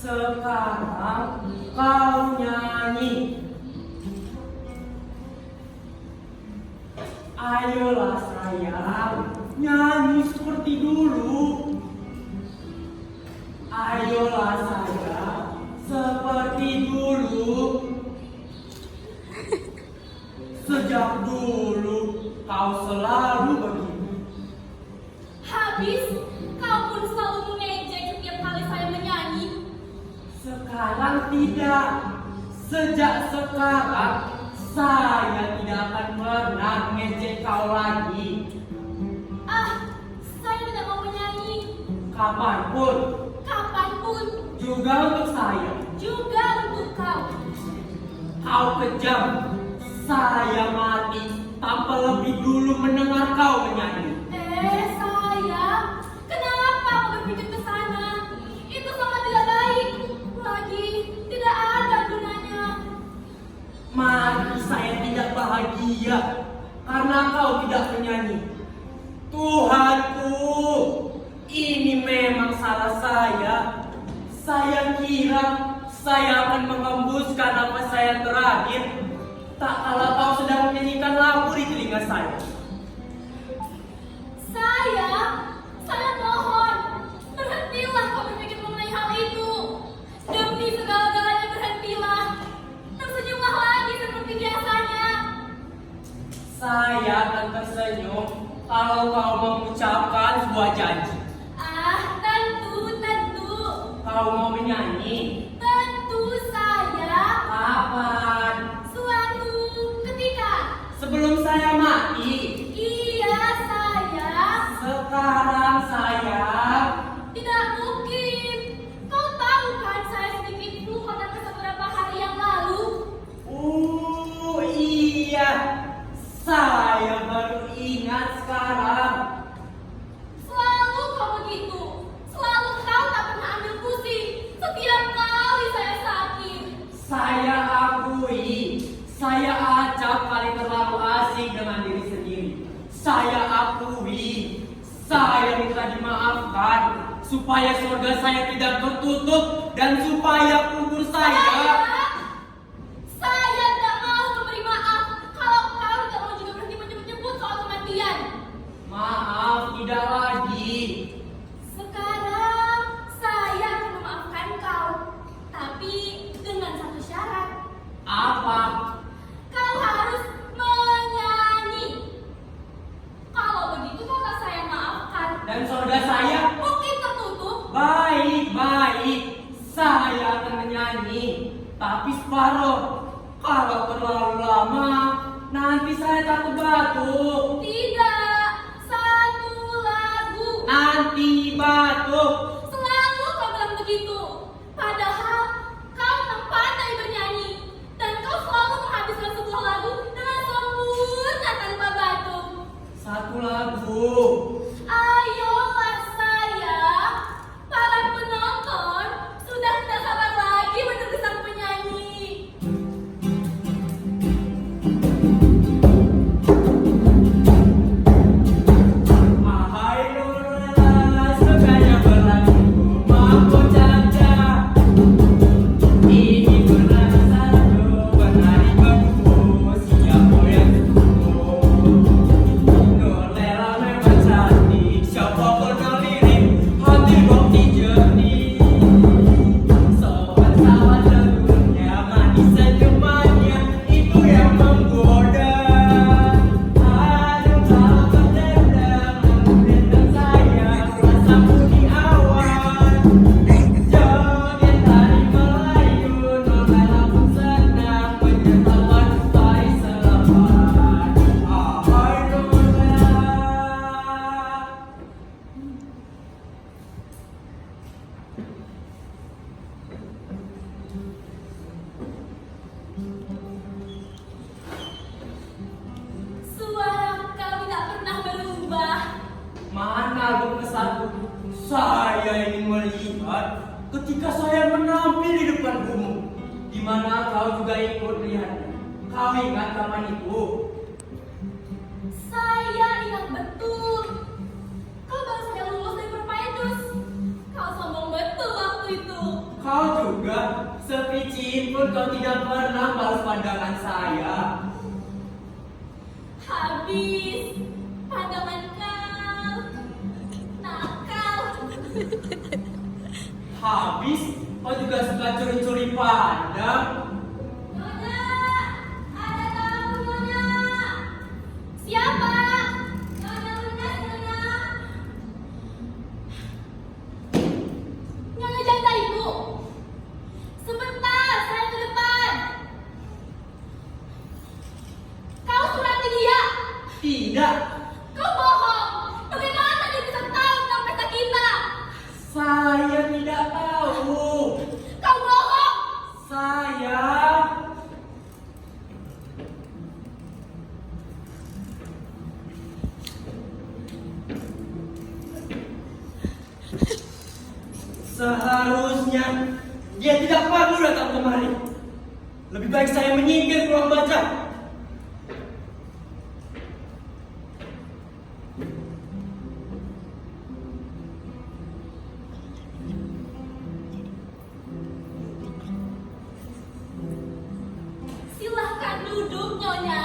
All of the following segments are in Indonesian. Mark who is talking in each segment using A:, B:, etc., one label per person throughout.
A: Sekarang kau nyanyi. Ayolah sayang, nyanyi seperti dulu. Ayolah sayang, seperti dulu. Sejak dulu kau selalu begitu.
B: Habis, kau pun selalu mengejek setiap kali saya menyanyi.
A: Sekarang tidak. Sejak sekarang saya tidak akan pernah mengejek kau lagi.
B: Ah, saya tidak mau menyanyi.
A: Kapanpun,
B: Kapanpun,
A: juga untuk saya.
B: juga untuk kau.
A: Kau kejam. Saya mati tanpa lebih dulu mendengar kau menyanyi.
B: Sayang, kenapa kau berpikir ke sana? Itu sangat tidak baik. Lagi, tidak ada gunanya.
A: Mati saya tidak bahagia karena kau tidak menyanyi. Tuhanku, ini memang salah saya. Saya kira saya akan mengembuskan nafas saya terakhir tak kala kau sedang menyanyikan lagu di telinga saya.
B: Saya mohon, berhentilah kau berpikir mengenai hal itu. Demi segala-galanya berhentilah. Tersenyumlah lagi seperti biasanya.
A: Saya akan tersenyum kalau kau mengucapkan sebuah janji.
B: Tentu.
A: Kau mau menyanyi?
B: Tentu saya.
A: Kapan?
B: Suatu ketika.
A: Sebelum saya mati?
B: Iya, saya.
A: Sekarang saya?
B: Tidak mungkin. Kau tahu kan saya sedikit lupa karena beberapa hari yang lalu.
A: Iya. Saya baru ingat sekarang.
B: Selalu kau begitu. Selalu kau tak pernah ambil pusing. Setiap kali saya sakit.
A: Saya akui, saya acap kali terlalu asing dengan diri sendiri. Saya akui, saya minta dimaafkan supaya surga saya tidak tertutup dan supaya kubur saya.
B: Saya tidak mau memberi maaf kalau kau tidak mau juga berhenti menyebut-nyebut soal kematian.
A: Maaf, tidak lagi.
B: Sekarang saya akan memaafkan kau, tapi dengan satu syarat.
A: Apa?
B: Kau harus menyanyi. Kalau begitu maka saya maafkan.
A: Dan surga saya?
B: Mungkin tertutup.
A: Baik. Saya akan menyanyi, tapi separuh. Kalau terlalu lama, nanti saya takut batuk.
B: Tidak, satu lagu.
A: Nanti batuk.
B: Selalu kau bilang begitu. Padahal kau memang pandai bernyanyi. Dan kau selalu menghabiskan sebuah lagu dengan sempurna tanpa batuk.
A: Satu lagu.
B: Ayolah sayang. Para penonton sudah tidak sabar lagi menunggu sang penyanyi.
A: Ahai Nurlela, sukanya berlagu, mampu caca. Ini benar satu, benar bagus, siapa yang tunggu. Nurlela memang cantik, siapa pun melirik, hati bukti jernih. Sobat sahabat lagunya, manis senyumannya, itu yang menggoda. Aduh kalau berdendam, dendam sayang, rasaku di awan. Joget tari Melayu, Nurlela pun senang, menyertakan tari selamat. Ahai Nurlela.
B: Suara kau tidak pernah berubah.
A: Mana lukisanku? Saya ingin melihat ketika saya menampil di depan umum, di mana kau juga ikut melihatnya. Kau ingat kapan itu?
B: Saya ingat betul. Kau baru saja lulus dari Perpaedus. Kau sombong betul waktu itu.
A: Kau juga sepicin pun kau tidak pernah balas pandangan saya.
B: Habis pandangan kau nakal.
A: Habis kau juga suka curi-curi pandang.
B: Nyonya, ada tamu Nyonya. Siapa? Nyonya Lunas, Nyonya. Nyonya jangan tariku. Sebentar, saya ke depan. Kau surati dia.
A: Tidak,
B: Kau bohong. Bagaimana dia bisa tahu tentang pesta kita?
A: saya tidak tahu.
B: Kau bohong.
A: Saya seharusnya dia tidak perlu datang kemari. Lebih baik saya menyingkir ke ruang baca.
B: Silahkan duduk, Nyonya.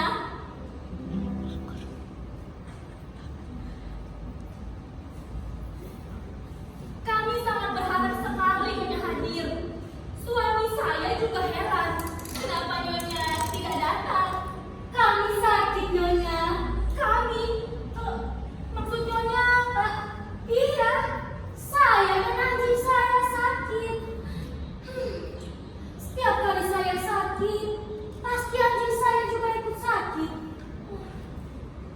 B: Kami sangat berharap sekali Nyonya hadir. Suami saya juga heran. Kenapa Nyonya tidak datang? Kami sakit, Nyonya. Kami, maksud Nyonya, iya, saya dan anjing saya sakit. Setiap kali saya sakit, pasti anjing saya juga ikut sakit.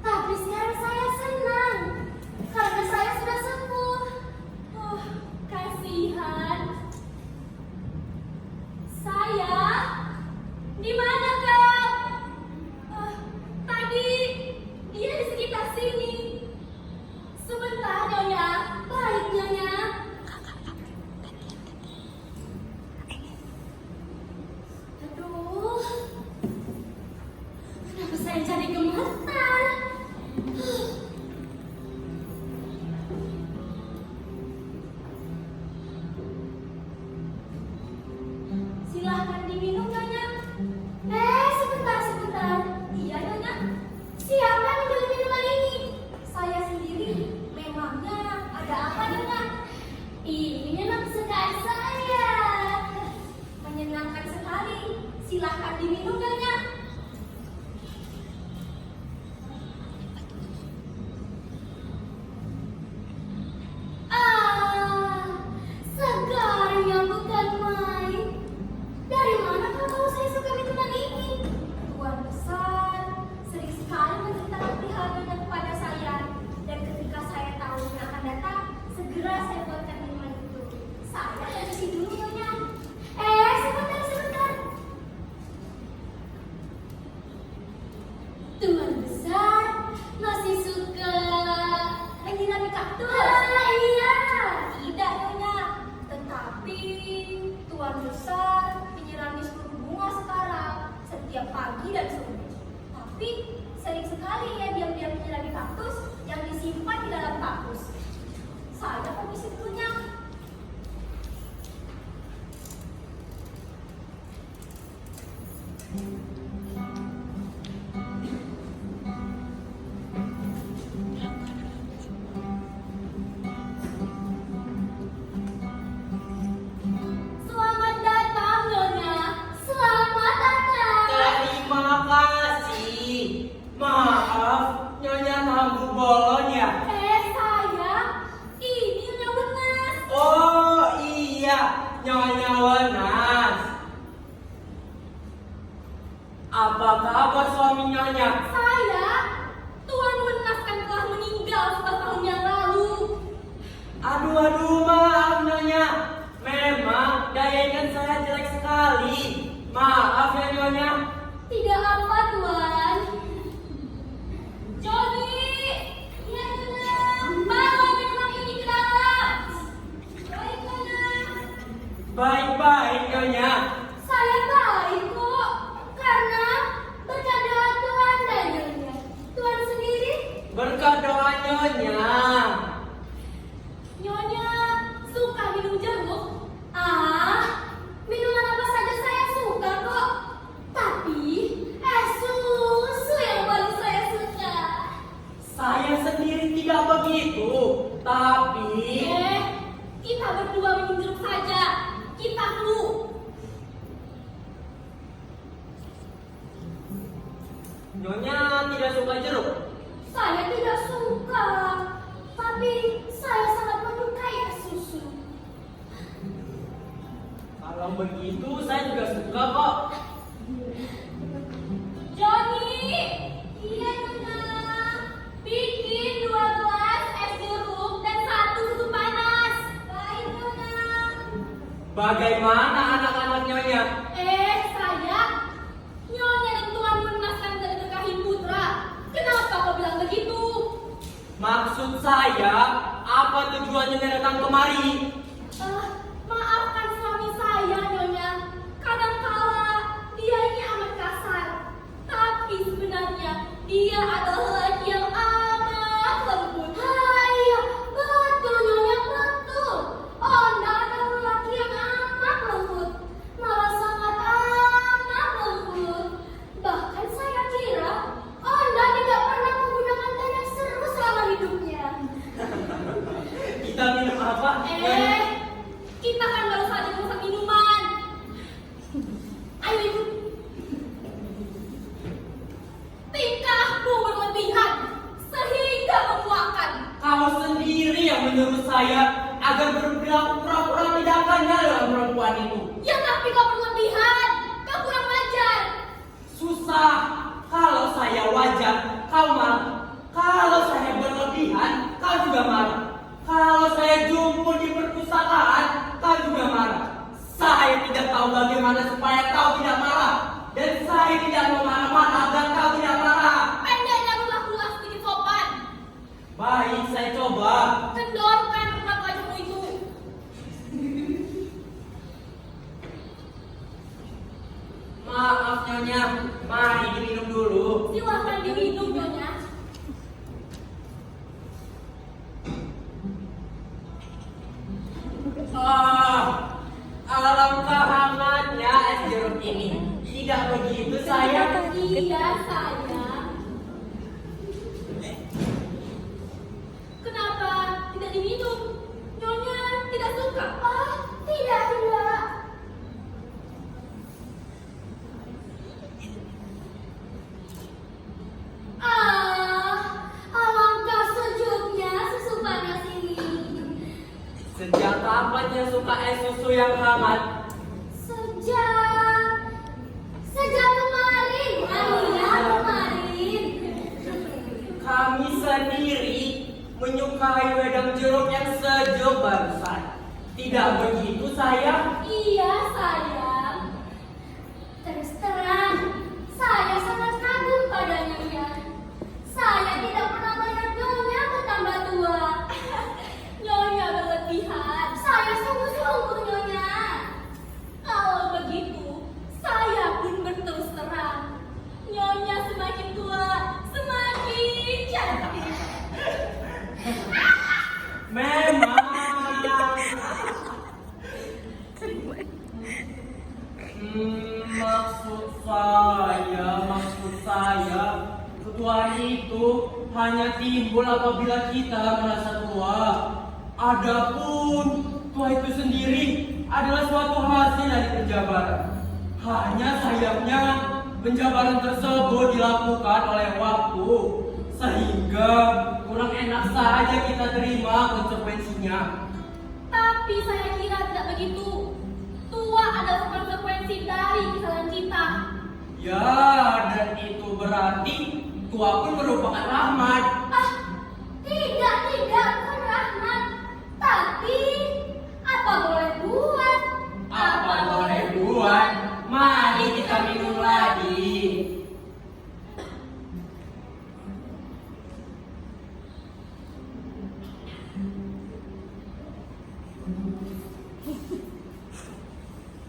B: Tapi sekarang saya senang karena saya sudah sembuh. Oh, kasihan. Saya, di mana kau? Tadi dia di sekitar sini. Sebentar, Nyonya. Baik, Nyonya. Aduh, kenapa saya jadi gemetar? Silahkan diminum, Nyonya. Sebentar. Iya, Nyonya. Siapa yang membeli minuman ini? Saya sendiri. Memangnya ada apa, Nyonya? Ini memang kesukaan saya. Menyenangkan sekali. Silahkan diminum, Nyonya. Segarnya bukan main. Dari mana kau tahu saya suka minuman ini? Tuan besar sering sekali menceritakan perihal Nyonya kepada saya. Dan ketika saya tahu Nyonya akan datang, segera saya buatkan minuman itu. Saya permisi dulu, Nyonya. Sebentar. Tuan besar masih suka menyirami kaktus? Iya. Tidak, Nyonya. Tetapi Tuan besar menyirami seluruh bunga sekarang setiap pagi dan sore. Tapi sering sekali ya diam-diam menyirami kaktus yang disimpan di dalam kaktus. Saya permisi dulunya. Selamat datang, Nyonya. Selamat datang.
A: Terima kasih. Maaf, Nyonya tamu bolon ya?
B: Sayang, ini Nyonya Wenas.
A: Oh iya, Nyonya Wenas. Apa kabar suami Nyonya?
B: Saya, Tuan Wenas kan telah meninggal 4 tahun yang lalu.
A: Aduh, maaf Nyonya. Memang daya ingat saya jelek sekali. Maaf ya Nyonya.
B: Tidak apa, Tuan. Jody, iya Nyonya. Bawa minuman ini ke dalam. Baik, Nyonya.
A: Baik-baik Nyonya.
B: Saya baik kok, karena berkat doa Tuan dan Nyonya. Tuan sendiri?
A: Berkat doa Nyonya.
B: Nyonya suka minum jeruk?
A: Kalau begitu saya juga suka kok.
B: Joni, iya Nona. Bikin 2 gelas es jeruk dan 1 susu panas. Baik Nona.
A: Bagaimana anak-anak Nyonya?
B: Saya, Nyonya dan Tuan menaskan dan berkahi putra. Kenapa kau bilang begitu?
A: Maksud saya, apa tujuannya datang kemari?
B: Maafkan suami saya, Nyonya. Kadangkala dia ini amat kasar. Tapi sebenarnya dia adalah lelaki yang amat lembut. Iya, betul Nyonya, betul. Onda adalah lelaki yang amat lembut. Malah sangat amat lembut. Bahkan saya kira Onda tidak pernah menggunakan tanah seru selama hidupnya.
A: Kita minum apa?
B: Kita kan baru saja memesan minuman. Ayo ikut. Tingkahmu berlebihan sehingga memuakkan.
A: Kau sendiri yang menyuruh saya agar berperilaku pura-pura tidak kanyal dalam perempuan itu.
B: Ya tapi kau berlebihan. Kau kurang wajar.
A: Susah. Kalau saya wajar, kau marah. Kalau saya berlebihan, kau juga marah. Kalau saya jumpa di perpustakaan, kau juga marah. Saya tidak tahu bagaimana supaya kau tidak marah. Dan saya tidak mau marah-marah agar kau tidak marah.
B: Pendeknya berlakulah sedikit sopan.
A: Baik, saya coba.
B: Kendorkan tempat wajahmu itu.
A: Maaf Nyonya, mari diminum dulu.
B: Silahkan diminum, Nyonya.
A: Alangkah hangatnya es jeruk ini. Tidak begitu sayang?
B: Iya, sayang. Kenapa tidak diminum? Nyonya tidak suka? Tidak. Alangkah sejuknya susu panas ini.
A: Sejak kapan dia suka es susu yang hangat?
B: Sejak kemarin. Kemarin.
A: Kami sendiri menyukai wedang jeruk yang sejuk barusan. Tidak begitu sayang?
B: Iya, sayang. Terus terang, saya sangat kagum padanya. Saya tidak pernah melihat Nyonya bertambah tua. Nyonya berlebihan. Saya sungguh-sungguh Nyonya. Kalau begitu, saya pun berterus terang. Nyonya semakin tua, semakin cantik.
A: Memang. Maksud saya, ketuaan itu hanya timbul apabila kita merasa tua. Adapun tua itu sendiri adalah suatu hasil dari penjabaran. Hanya sayangnya penjabaran tersebut dilakukan oleh waktu, sehingga kurang enak saja kita terima konsekuensinya.
B: Tapi saya kira tidak begitu. Tua adalah konsekuensi dari kesalahan kita.
A: Ya, dan itu berarti tua pun merupakan rahmat.
B: Tidak, bukan rahmat. Tapi, apa boleh buat?
A: Apa boleh buat? Mari kita minum lagi.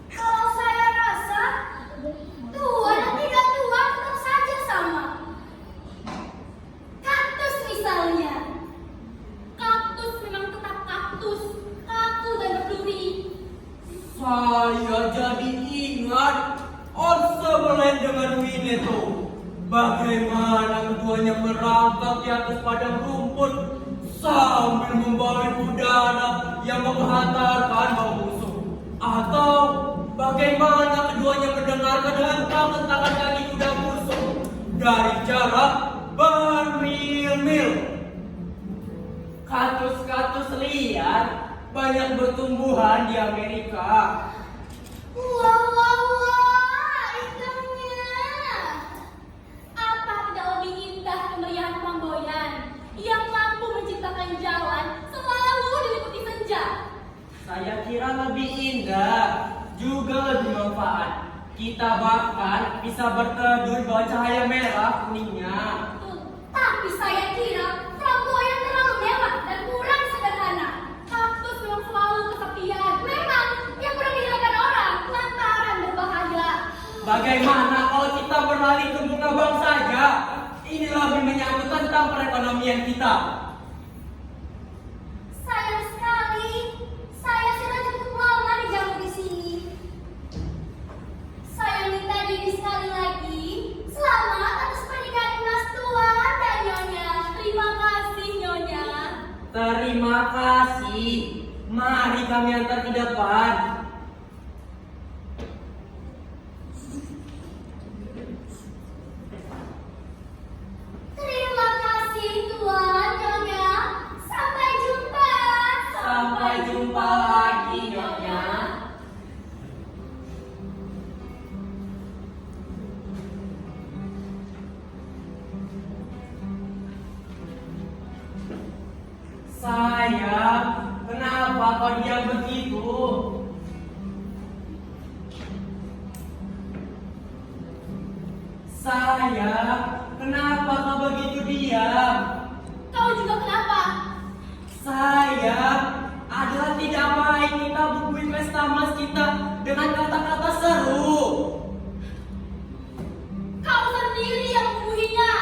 B: Kalau saya rasa, tua dan tidak tua tetap saja sama. Kaktus misalnya. Kaktus memang tetap kaktus, kaku dan berduri.
A: Saya jadi ingat Orson dengan Winnetou. Bagaimana keduanya merangkak di atas padang rumput sambil membawa udara yang menghantarkan bau busuk. Atau bagaimana keduanya mendengarkan hentakan kaki kuda busuk dari jarak bermil-mil. Kaktus-kaktus liar banyak bertumbuhan di Amerika.
B: Wah, wah, wah, indahnya. Apa tidak lebih indah kemeriahan flamboyan yang mampu menciptakan jalan selalu diliputi senja?
A: Saya kira lebih indah, juga lebih manfaat. Kita bahkan bisa berteduh di bawah cahaya merah kuningnya.
B: Tapi saya kira flamboyan terlalu mewah dan kurang sederhana. Kaktus memang selalu kesepian. Memang yang kurang dihiraukan orang lantaran berbahaya.
A: Bagaimana kalau kita beralih ke bunga bank saja? Inilah lebih menyangkut tentang perekonomian kita.
B: Sayang sekali, saya sudah cukup lama dijamu di sini. Saya minta diri sekali lagi. Selamat atas pernikahan Mas Tuan dan Nyonya. Terima kasih Nyonya.
A: Terima kasih. Mari kami antar ke depan.
B: Terima kasih Tuan Nyonya. Sampai jumpa.
A: Sampai jumpa lagi, Nyonya. Sayang, kenapa kau diam begitu? Sayang, kenapa kau begitu diam?
B: Kau juga kenapa?
A: Sayang, adalah tidak baik kita bubuhi pesta mas kita dengan kata-kata seru.
B: Kau sendiri yang membuhinya.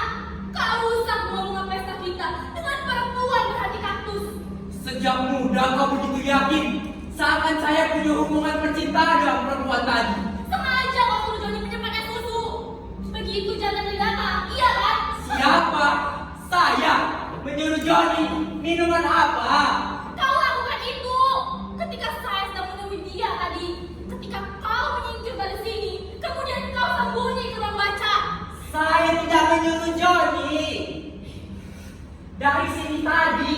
B: Kau rusak momen pesta kita dengan perempuan berhati kaktus.
A: Sejak muda kau begitu yakin seakan saya punya hubungan percintaan dengan perempuan tadi.
B: Sengaja kau suruh Joni menyimpan es susu. Begitu jangan didata, iya kan?
A: Siapa? Saya menyuruh Johnny minuman apa?
B: Kau lakukan itu ketika saya sedang menemui dia tadi. Ketika kau menyingkir dari sini, kemudian kau sembunyi ke ruang baca.
A: Saya tidak menyuruh Johnny. Dari sini tadi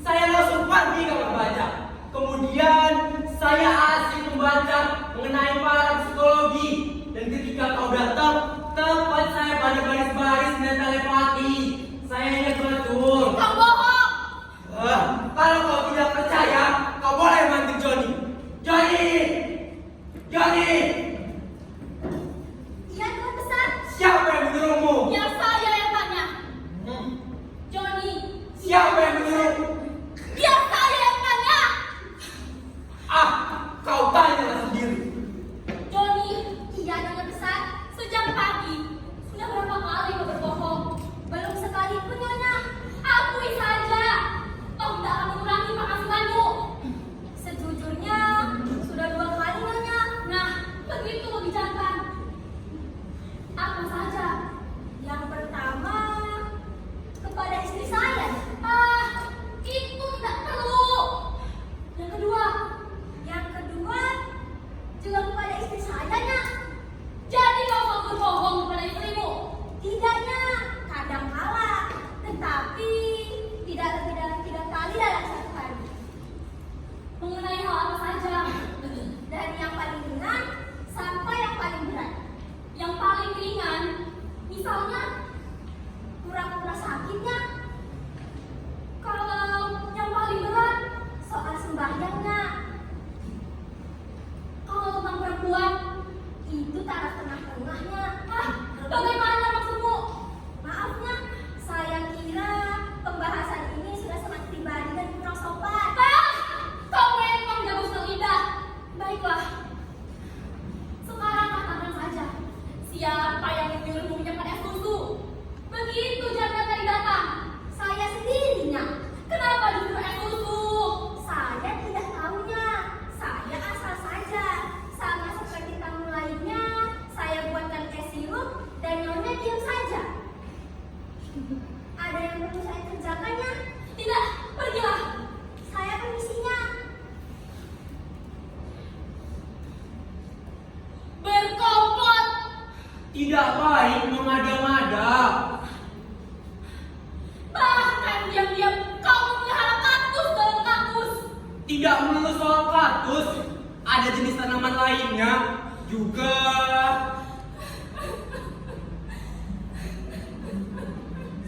A: saya langsung pergi ke membaca. Kemudian saya asik membaca mengenai para psikologi. Dan ketika kau datang, tempat saya pada baris-baris dan telepati. Saya ingat betul.
B: Kau bohong.
A: Kalau kau tidak percaya, kau boleh bantu Johnny. Johnny! Johnny!
B: Iya Tuan Besar.
A: Siapa yang menyuruhmu?
B: Ya saya yang tanya. Joni.
A: Siapa yang menyuruh?
B: Biar saya yang tanya.
A: Ah, kau tanyalah sendiri.
B: Joni, iya Nyonya Besar. Sejak pagi sudah berapa kali kau berbohong? Belum sekali pun Nyonya. Akui saja. Kau tidak akan mengurangi penghasilanmu. Sejujurnya sudah 2 kali Nyonya. Nah, begitu kebijakan. Apa saja? Yang pertama kepada istri saya. Itu tidak perlu. Yang kedua juga kepada istri saya Nak. Jadi kau mau berbohong kepada istrimu? Tidaknya, kadang kala, tetapi tidak lebih dari 3 kali dalam 1 hari. Mengenai hal apa saja, dari yang paling ringan sampai yang paling berat. Yang paling ringan, misalnya pura-pura sakitnya. Kalau yang paling berat, soal sembahyangnya. Kalau tentang perempuan, itu taraf tengah-tengahnya. Bagaimana maksudmu? Maafnya, saya kira pembahasan ini sudah sangat pribadi dan kurang sopan. Kau memang jago lidah. Baiklah. Sekarang katakan saja, siapa yang menyuruhmu menyimpan es susu? Begitu jangan tadi datang. Saya sendirinya. Kenapa disuruh es susu? Saya tidak tahunya. Saya asal saja. Sama seperti tamu lainnya, saya buatkan es sirup dan Nyonya diam saja. Ada yang perlu saya kerjakannya? Tidak, pergilah. Saya permisinya. Berkomplot.
A: Tidak baik mengada-ngada.
B: Bahkan diam-diam kau memelihara kaktus dalam kaktus.
A: Tidak melulu soal kaktus. Ada ada jenis tanaman lainnya juga.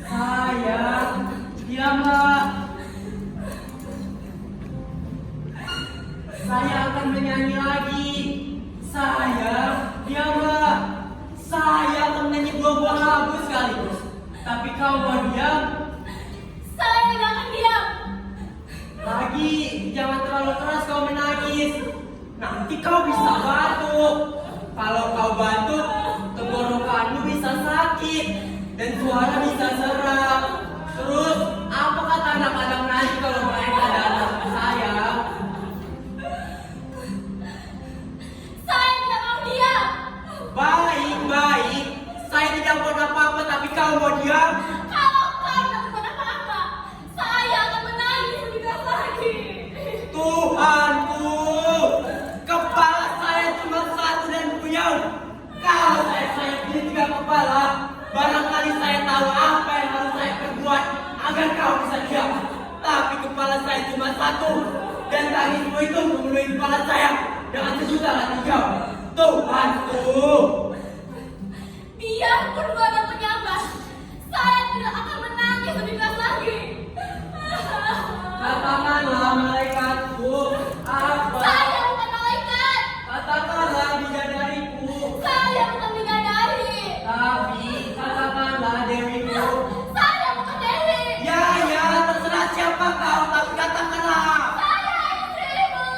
A: Sayang, diamlah. Saya akan menyanyi lagi. Sayang, diamlah. Saya akan menyanyi dua-dua lagu sekaligus. Tapi kau mau diam?
B: Saya tidak akan diam.
A: Lagi, jangan terlalu keras kau menangis. Nanti kau bisa batuk. Kalau kau batuk, tenggorokanmu bisa sakit dan suara bisa serak. Terus, apa kata anak-anak nanti kalau mereka datang ke saya?
B: Saya tidak mau diam.
A: Baik, baik. Saya tidak mau apa-apa, tapi kau mau diam?
B: Kalau kau tidak berbuat apa-apa, saya akan menangis lebih keras lagi.
A: Tuhanku, kepala saya cuma satu dan buyau. Kalau saya punya 3 kepala, barangkali saya tahu apa yang harus saya perbuat agar kau bisa diam. Tapi kepala saya cuma satu, dan tangismu itu memenuhi kepala saya dengan sejuta hati kau. Tuhanku,
B: Biarpun gua ada penyambar, saya tidak akan menangis lebih keras lagi.
A: katakanlah malaikatku, apa?
B: Saya bukan malaikat.
A: Katakanlah bidadariku.
B: Saya bukan bidadari.
A: Tapi katakanlah dewiku.
B: Saya bukan Dewi.
A: Ya, terserah siapa kau, tapi katakanlah.
B: Saya istrimu.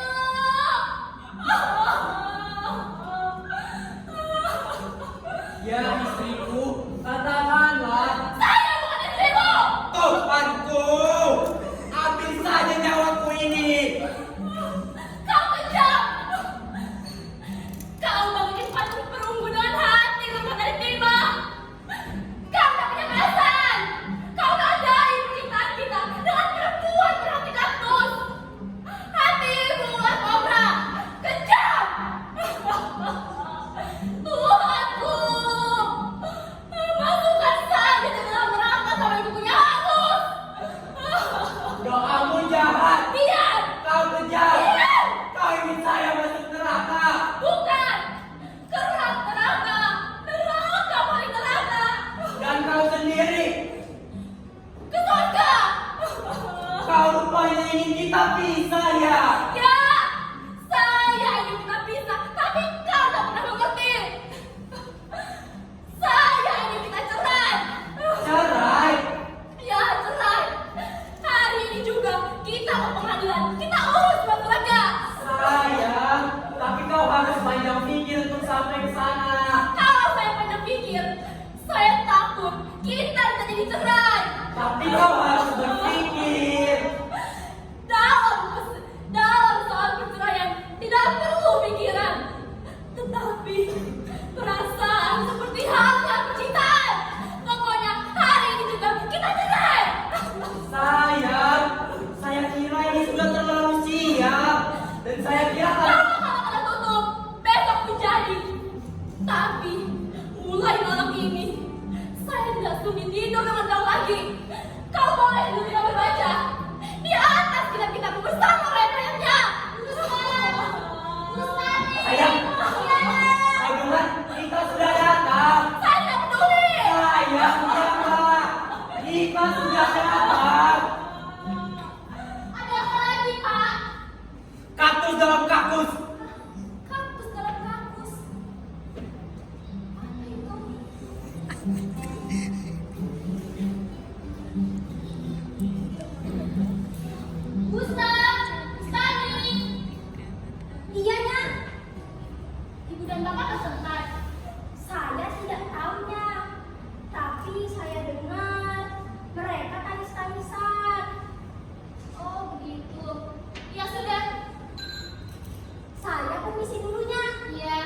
A: Ya, istriku, katakanlah.
B: Saya bukan istrimu.
A: Tuhanku, ambil saja nyawaku ini.
B: Kau kejam. Kau membuat patung perunggu dengan hati terbuat dari timah. Kau tak punya perasaan. Kau tandai percintaan kita dengan perempuan berhati kaktus. Hatimu ular kobra. Kejam. Tuhanku, masukkan saja ke dalam neraka sampai kukunya hangus.
A: Doamu jahat.
B: Diam.
A: Kau kejam.
B: Diam.
A: Kau ingin saya masuk neraka.
B: Bukan! Kerak neraka! Neraka paling neraka!
A: Dan kau sendiri,
B: Ke surga!
A: kau rupanya ingin kita pisah ya.
B: Ya! Saya ingin kita pisah, tapi kau tak pernah mengerti! Saya ingin kita cerai!
A: Cerai.
B: Ya, cerai! Hari ini juga kita ke pengadilan, kita urus masalahnya!
A: Sayang, tapi kau harus panjang pikir untuk sampai ke sana.
B: Kalau saya banyak pikir, saya takut kita bisa jadi cerai!
A: Tapi kau harus berpikir.
B: Dalam soal perceraian tidak perlu pikiran, tetapi perasaan seperti halnya percintaan. Pokoknya hari ini juga kita cerai.
A: Sayang, saya kira ini sudah terlalu siap. Dan saya kira
B: Kalau tutup, besok menjadi. Tapi mulai malam ini saya tidak sudi tidur dengan kau lagi. Kau boleh dulu tidak berbaca di atas kita bersama lehernya.
A: Sayang, saya dengar kita sudah datang.
B: Saya tidak peduli.
A: Sayang, diamlah. Kita sudah datang.
B: Ada apa lagi, Pak?
A: Kaktus dalam kaktus.
B: Kaktus dalam kaktus. Apa itu? Gustaf, Stani. Iyanya. Ibu dan Bapak kesentai. Saya tidak tahunya. Tapi saya dengar mereka tangis-tangisan. Oh, begitu. Ya sudah. Saya permisi dulunya. Iya.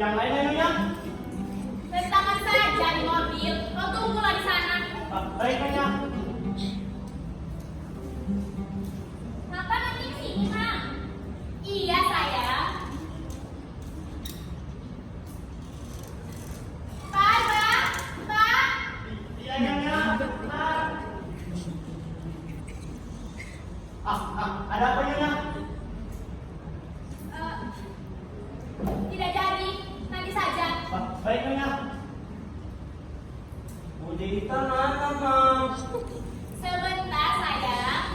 C: Yang lainnya Nyonya?
B: Letakkan saja di mobil. Kau tunggulah di sana.
C: Baik Nyonya.
B: Kenapa nanti kesini, Mak? Iya, sayang. Pak, Pak, Pak.
C: Iya Nyonya. Ada apa Nyonya?
B: Tidak jadi, nanti saja.
C: Baik Nyonya.
A: Budita mana, Mam?
B: Sebentar, sayang.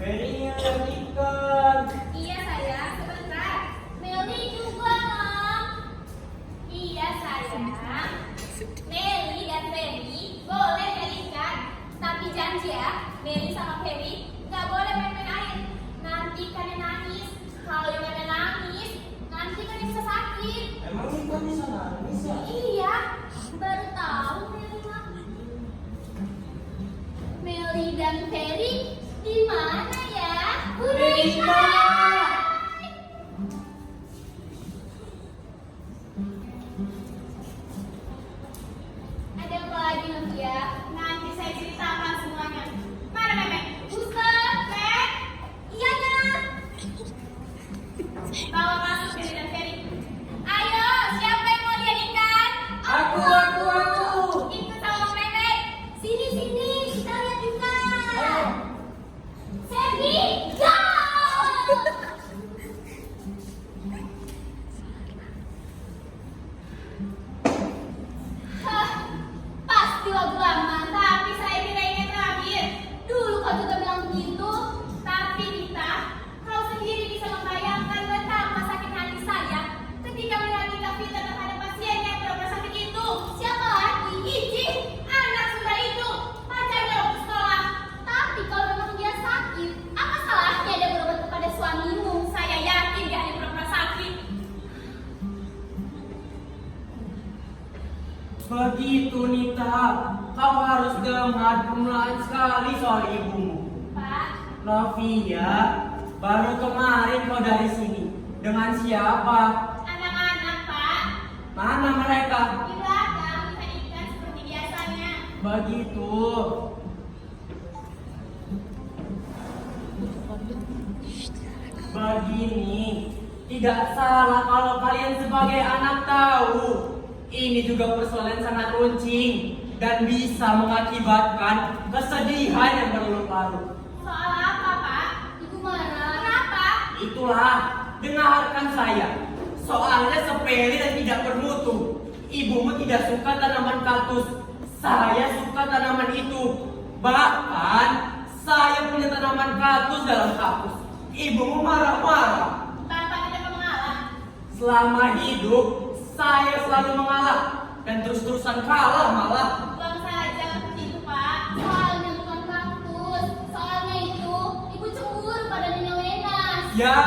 A: Ferry yang ikan.
B: Iya, sayang, sebentar. Meli juga, Mam. Iya, sayang. Meli dan Ferry boleh berikan. Tapi janji ya, Meli sama Ferry nggak boleh main-main air. Nanti kalian nangis. Kalau kalian nangis, nanti kalian bisa sakit.
A: Emang ikan bisa nangis ya?
B: Iya, baru tahu Meli, Mak. Meli dan Ferry di mana ya?
A: Budita!
B: Ada apa lagi Novia? Nanti saya ceritakan semuanya. Mana Meme? Ustaz, Mek? Iya, Nak. Bawa masuk Meli dan Ferry. Ayo, siapa yang mau diadikan?
A: Aku.
B: Ikut sama Meme. Sini, kita lihat ikan. Ferry, go! Hah, pasti lagu lama, tapi saya kira ini yang terakhir. Dulu kau juga bilang begitu, tapi Dita, kau sendiri bisa membayangkan betapa sakit hati saya ketika melihat Dita Vita terhadap pasiennya yang berobat sakit itu. Siapa lagi? Iji, anak sudah itu, pacarnya waktu sekolah. Tapi kalau memang dia sakit, apa salahnya dia berobat kepada suamimu? Saya yakin dia hanya pura-pura sakit.
A: Begitu Nita, kau harus dengar permulaan sekali soal ibumu.
B: Pak,
A: Novia, baru kemarin kau dari sini. Dengan siapa?
B: anak-anak, Pak.
A: Mana mereka?
B: Di belakang kita ikan seperti biasanya.
A: Begitu. Begini, tidak salah kalau kalian sebagai anak tahu. Ini juga persoalan sangat runcing dan bisa mengakibatkan kesedihan yang berlarut-larut.
B: Soal apa, Pak? Ibu marah. Kenapa?
A: Itulah, dengarkan saya. Soalnya sepele dan tidak bermutu. Ibumu tidak suka tanaman kaktus. Saya suka tanaman itu. Bahkan, saya punya tanaman kaktus dalam kaktus. Ibumu marah-marah.
B: Bapak tidak mau mengalah.
A: Selama hidup, saya selalu mengalah. Dan terus-terusan kalah malah.
B: Buang saja begitu, Pak. Soalnya bukan kaktus. Soalnya itu, Ibu cemburu pada Nina Wenas.
A: Ya,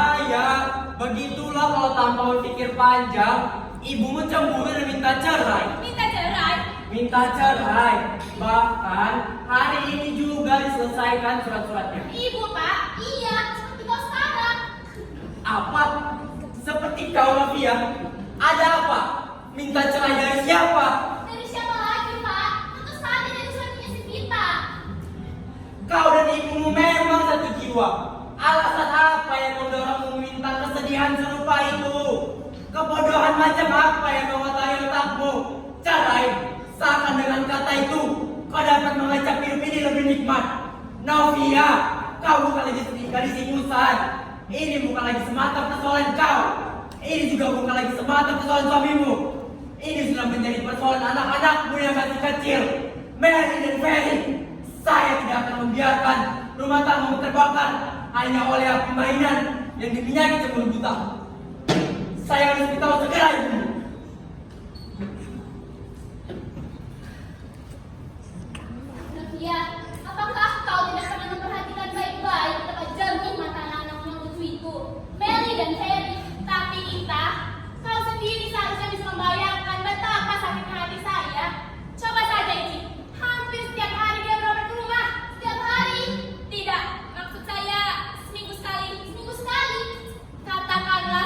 A: begitulah kalau tanpa berpikir panjang. Ibumu cemburu dan minta cerai.
B: Minta cerai.
A: Minta cerai. Bahkan hari ini juga diselesaikan surat-suratnya.
B: Ibu, Pak. Iya, seperti kau sekarang.
A: Apa? Seperti kau, Novia? Ada apa? Minta cerai dari siapa?
B: Dari siapa lagi, Pak? Tentu saja dari suaminya si Vita.
A: Kau dan ibumu memang satu jiwa. Alasan apa yang mendorongmu meminta kesedihan serupa itu? Kebodohan macam apa yang mengotori otakmu? Cerai, seakan dengan kata itu kau dapat mengacap hidup ini lebih nikmat. Novia, kau bukan lagi gadis ingusan. Ini bukan lagi semata persoalan kau. Ini juga bukan lagi semata persoalan suamimu. Ini sudah menjadi persoalan anak-anakmu yang masih kecil. Mary dan Ferry, saya tidak akan membiarkan rumah tanggamu terbakar hanya oleh api mainan yang diminyaki sebelum buta. Saya harus beritahu segera ibumu.
B: Novia, apakah kau tidak pernah memperhatikan baik-baik betapa jernih mata anak-anak yang lucu itu? Meli dan Ferry, tapi kita, kau sendiri seharusnya bisa membayangkan betapa sakitnya hati saya. Coba saja ini, hampir setiap hari dia berobat ke rumah. Setiap hari. Tidak, maksud saya seminggu sekali. Seminggu sekali. Katakanlah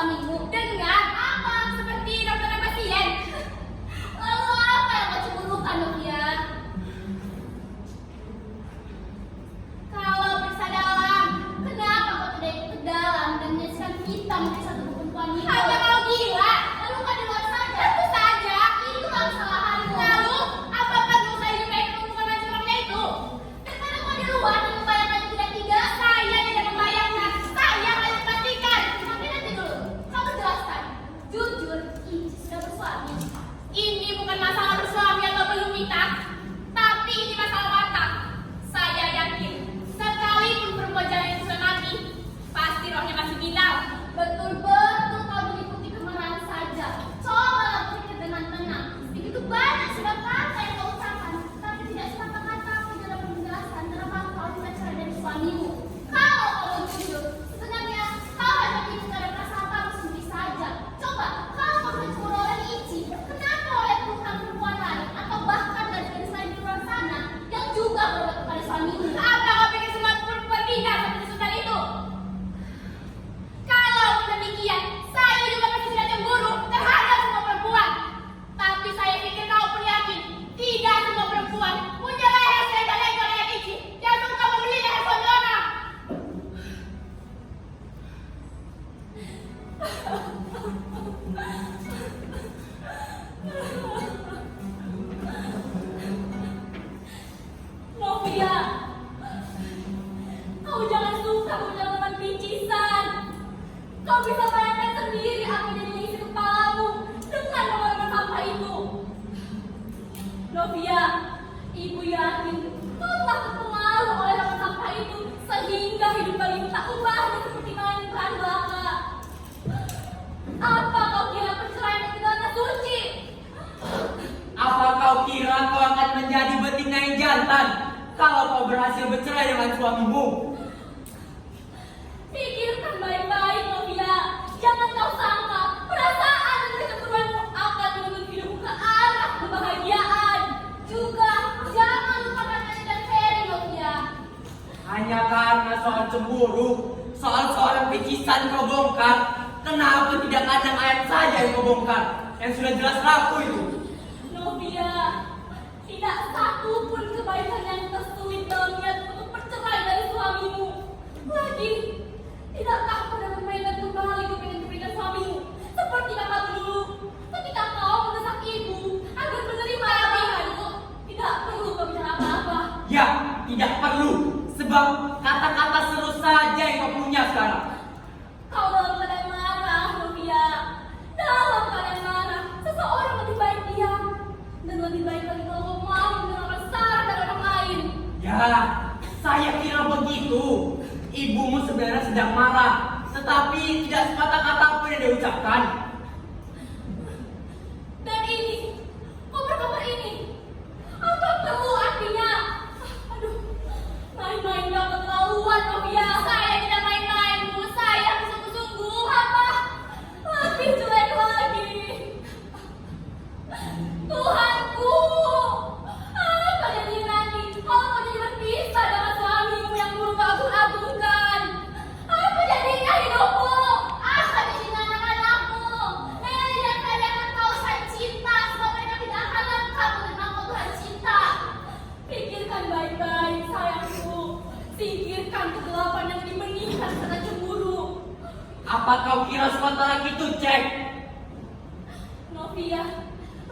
B: suamimu dengan apa? Seperti dokter dan pasien. Lalu apa yang kau cemburukan, Novia? Kalau periksa dalam, kenapa kau tidak ikut ke dalam dan menyaksikan kita menjadi satu perempuan itu? Hanya kau gila, lalu kau di luar saja. Tentu saja, itulah kesalahanmu. Lalu, apa perlu saya juga ikut hubungan macam itu? Daripada kau di luar dan membayangkan tidak-tidak, saya tidak membayangkan. Saya hanya pastikan. Tapi nanti dulu, kau jelaskan. Jujur, ini sudah bersuami. Ini bukan masalah bersuami atau belum nikah, tapi ini masalah watak. Saya yakin, sekalipun perempuan jalan itu sudah mati, pasti rohnya masih bilang. Betul-betul kau mengikuti kemarahan saja. Cobalah berpikir dengan tenang. Begitu banyak sudah kata yang kau ucapkan, tapi tidak sekata-kata pun dalam penjelasan kenapa kau bisa cerai dari suamimu. Kalau kau jujur, sebenarnya kau hanya ingin ada perasaan kamu sendiri saja. Coba, kalau kau sudah cemburu oleh Ichi, kenapa oleh perempuan lain atau bahkan dari gadis lain di luar sana yang juga berbuat kepada suamimu? Apa kau pikir semua perempuan pindah seperti Sultan itu? Kalau demikian, saya juga pasti tidak cemburu terhadap semua perempuan. Tapi saya pikir kau pun yakin, tidak semua perempuan punya leher sehingga leher kayak Ichi yang suka membeli leher suami orang. Novia, kau jangan suka menjalankan picisan. Kau bisa bayangkan sendiri apa yang isi kepalamu dengan mengeluarkan sampah itu. Novia, ibu yakin kau tak terpengaruh oleh rasa sampah itu sehingga hidup bagimu tak ubahnya seperti main bahan belaka. Apa kau kira perceraian itu adalah suci?
A: Apa kau kira kau akan menjadi betina yang jantan kalau kau berhasil bercerai dengan suamimu?
B: Pikirkan baik-baik, Novia. Jangan kau sangka perasaan dan keturunan akan menuntut hidupmu ke arah kebahagiaan. Juga jangan lupakan Nani dan Ferry, Novia.
A: Hanya karena soal cemburu, soal seorang picisan kau bongkar, kenapa tidak kandang ayam saja yang kau bongkar? Yang sudah jelas laku itu.
B: Novia, tidak satu pun kebaikan yang tersulit dalam niat untuk bercerai dari suamimu. Lagi, tidakkah kau dapat mainkan kembali kepingan-kepingan suamimu seperti kakak dulu ketika kau mendesak ibu agar menerima pernikahanmu? Tidak perlu kau bicara apa-apa.
A: Ya, tidak perlu. Sebab kata-kata seru saja yang kau punya sekarang.
B: Kau dalam keadaan marah, Novia. Dalam keadaan marah, seseorang lebih baik diam dan lebih baik lagi kalau kau mau mendengarkan saran dari orang lain.
A: Ya, saya kira begitu. Ibumu sebenarnya sedang marah, tetapi tidak sepatah kata pun yang dia ucapkan.
B: Dan ini, kabar-kabar ini, apa perlu artinya? Aduh, main-main gak keterlaluan, Novia. Saya tidak main-main, Bu. Saya bersungguh-sungguh. Apa? Lebih jelek lagi. Tuhanku, apa jadi nanti kalau kau jadi berpisah dengan suamimu yang dulu kau agung-agungkan? Apa jadinya hidupmu? Apa jadinya anak-anakmu? Meli dan Ferry akan kau sayang cinta, sebab mereka tidak akan lengkap menerima kau Tuhan cinta. Pikirkan baik-baik, sayangku. Pikirkan kegelapan yang dimeningkan karena cemburu.
A: Apa kau kira sepatah lagi itu, Cek?
B: Novia,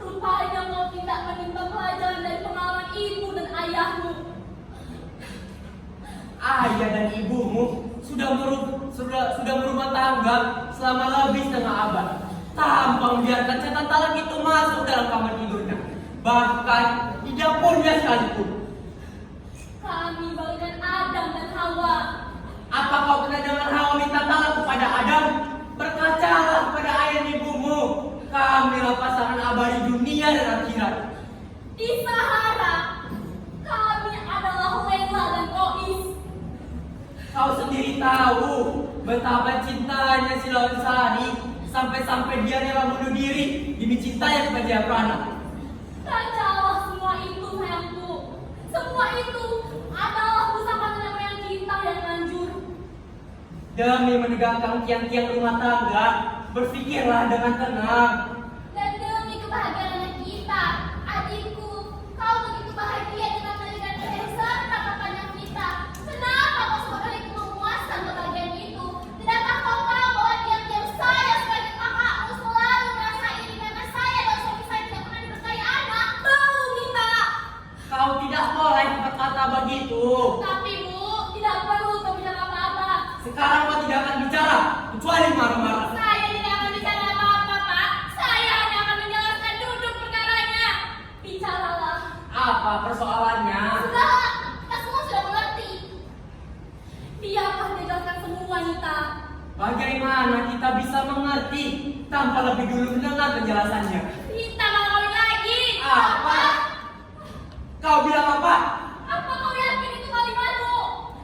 B: rupanya kau tidak menimba pelajaran dari pengalaman ibu dan ayahmu.
A: Ayah dan ibumu sudah berumah tangga selama lebih setengah abad tanpa membiarkan setan talang itu masuk dalam kamar tidurnya, bahkan di dapurnya sekalipun.
B: Kami bagaikan Adam dan Hawa.
A: Apa kau pernah dengar Hawa minta talang kepada Adam? Berkacalah kepada ayah dan ibumu. Kamilah pasangan abadi dunia dan akhirat.
B: Di Sahara, kami adalah Lela dan Ois.
A: Kau sendiri tahu betapa cintanya si Lonsari sampai-sampai dia rela bunuh diri demi cintanya kepada Jayaprana.
B: Kacaulah semua itu, sayangku. Semua itu adalah pusaka nenek moyang kita yang hancur.
A: Demi menegakkan tiang-tiang rumah tangga, berpikirlah dengan tenang.
B: Dan demi kebahagiaan anak kita, adikku, kau begitu bahagia dengan melihat beserta papanya kita. Kenapa kau sebagai memuaskan kebahagiaan itu? Tidakkah kau tahu bahwa diam-diam saya sebagai kakakmu selalu merasa iri karena saya dan suami saya tidak pernah diberkahi anak? Tahu kita.
A: Kau tidak boleh berkata begitu.
B: Tapi Bu, tidak perlu kau bilang apa-apa.
A: Sekarang kau tidak akan bicara, kecuali marah-marah.
B: Saya tidak akan bicara apa-apa, Pak. Saya hanya akan menjelaskan duduk perkaranya. Bicaralah.
A: Apa persoalannya?
B: Sudah, kita semua sudah mengerti. Biarlah menjelaskan semua wanita.
A: Bagaimana kita bisa mengerti tanpa lebih dulu mendengar penjelasannya?
B: Kita malah kawin lagi.
A: Apa? Kau bilang apa?
B: Apa kau yakin itu kalimatmu?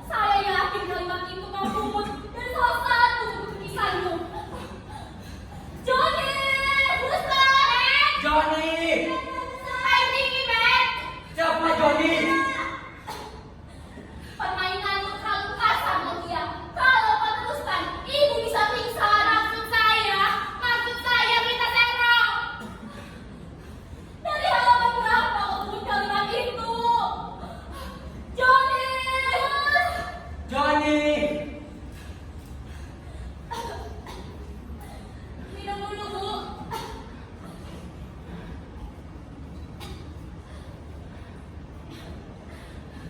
B: Saya yakin kalimat itu kau rumus dari salah satu buku tulisanmu. Johnny, Buster,
A: Johnny!
B: Hai Vicky, Ben.
A: Siapa Johnny?
B: Permainanmu terlalu kasar, Novia. Kalau kau teruskan, ibu bisa pingsan. Maksud saya minta serong. Dari halaman berapa kau sebut kalimat itu? Johnny!
A: Johnny!
B: Minum dulu, Bu.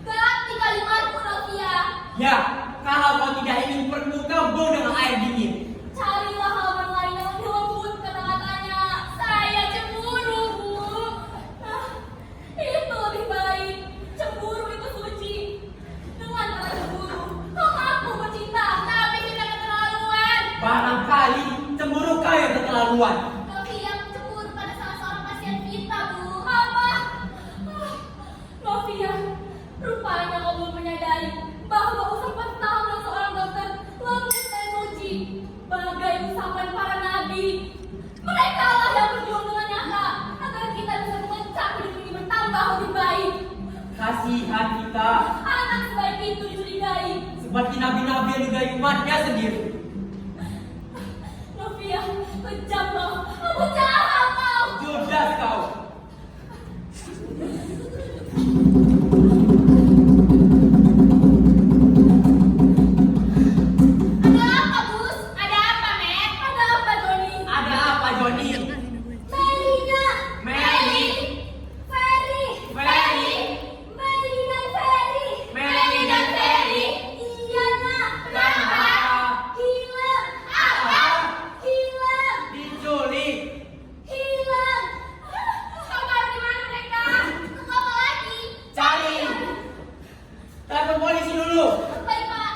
B: Ganti kalimatmu, Novia.
A: Ya, kalau kau tidak ingin perlu gabung dengan air dingin.
B: Carilah halaman lain yang lebih lembut kata-katanya. Saya cemburu, Bu. Itu lebih baik. Cemburu itu suci. Dengan kata cemburu, kau mampu bercinta, tapi tidak keterlaluan.
A: Barangkali cemburu kau yang keterlaluan.
B: Novia cemburu pada salah seorang pasien kita, Bu. Apa? Novia, rupanya kau belum menyadari bahwa usapan tangan seorang dokter lembut dan suci, bagai usapan para nabi. Mereka lah yang berjuang dengan nyata agar kita bisa mencapai hidup ini bertambah lebih baik.
A: Kasihan kita,
B: Anak sebaik itu dicurigai.
A: seperti nabi-nabi yang digayu umatnya sendiri.
B: Novia, kejam kau. Kamu jahat kau.
A: Judas kau.
B: Ada apa, Bus? Ada apa, Matt? Ada apa, Johnny?
A: Ada apa Johnny?
B: Melina,
A: Meli.
B: Ferry,
A: Ferry.
B: Meli dan Ferry,
A: Meli dan Ferry.
B: Iya nak,
A: Kenapa?
B: hilang. Apa? Hilang,
A: Diculik.
B: hilang. Kau tahu di mana mereka? Tunggu apa lagi?
A: Cari. Telepon polisi dulu.
B: Baik, Pak.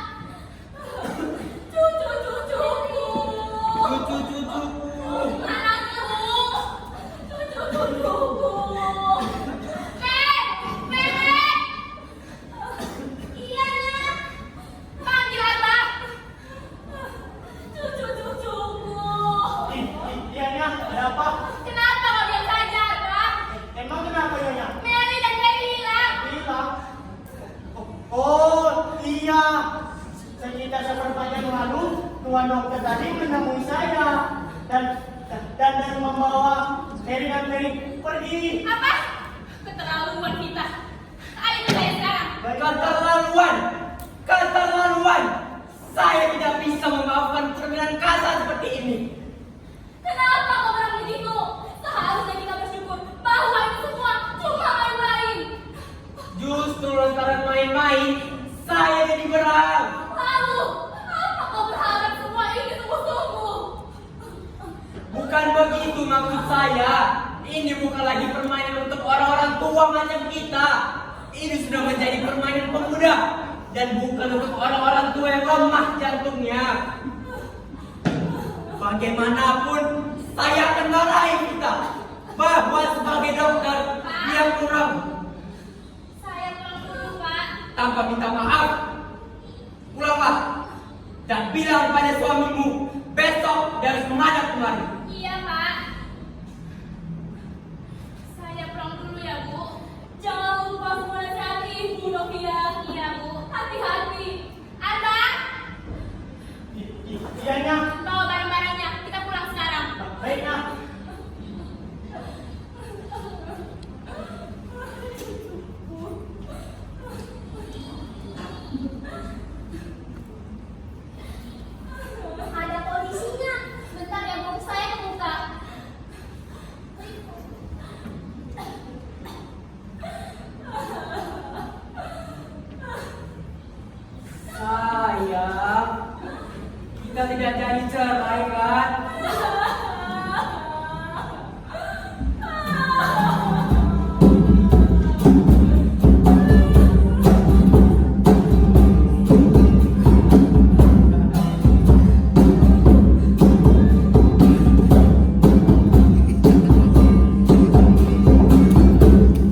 B: Cucu.
A: Cucu-cucuku.
B: Mana tuh? Cucu. Bebek. Iya nak. Panggil Abah. Cucu-cucuku.
C: Iya, ada apa?
B: Kenapa kau diam saja, Abah?
C: Emang kenapa Nyonya?
B: Meli dan Ferry hilang.
C: Hilang. Oh iya, sekitar seperempat jam lalu tuan dokter tadi menemui saya dan membawa Mary dan Mary pergi.
B: Apa? Keterlaluan kita. Ayo ke saya sekarang.
A: Keterlaluan. Saya tidak bisa memaafkan permainan kasar seperti ini.
B: Kenapa kau berang begitu? Seharusnya kita bersyukur bahwa itu semua cuma main-main.
A: Justru lantaran main-main, saya jadi berang.
B: Lalu, apa kau berharap semua ini sungguh-sungguh?
A: Bukan begitu maksud saya. Ini bukan lagi permainan untuk orang-orang tua macam kita. Ini sudah menjadi permainan pemuda. Dan bukan untuk orang-orang tua yang lemah jantungnya. Bagaimanapun, saya akan marahi kita. Bahwa sebagai dokter, dia kurang.
B: Saya pulang dulu, Pak.
A: Tanpa minta maaf. Pulanglah. Dan bilang pada suamimu, besok dia harus menghadap kemari.
B: Iya, Pak. Saya pulang dulu ya, Bu. Jangan lupa semua nasihat Ibu, Novia. Iya, Bu. Hati-hati. Ada?
C: Iya, Nya.
B: Bawa barang-barangnya. Kita pulang sekarang.
A: Kita tidak jadi cerai kan?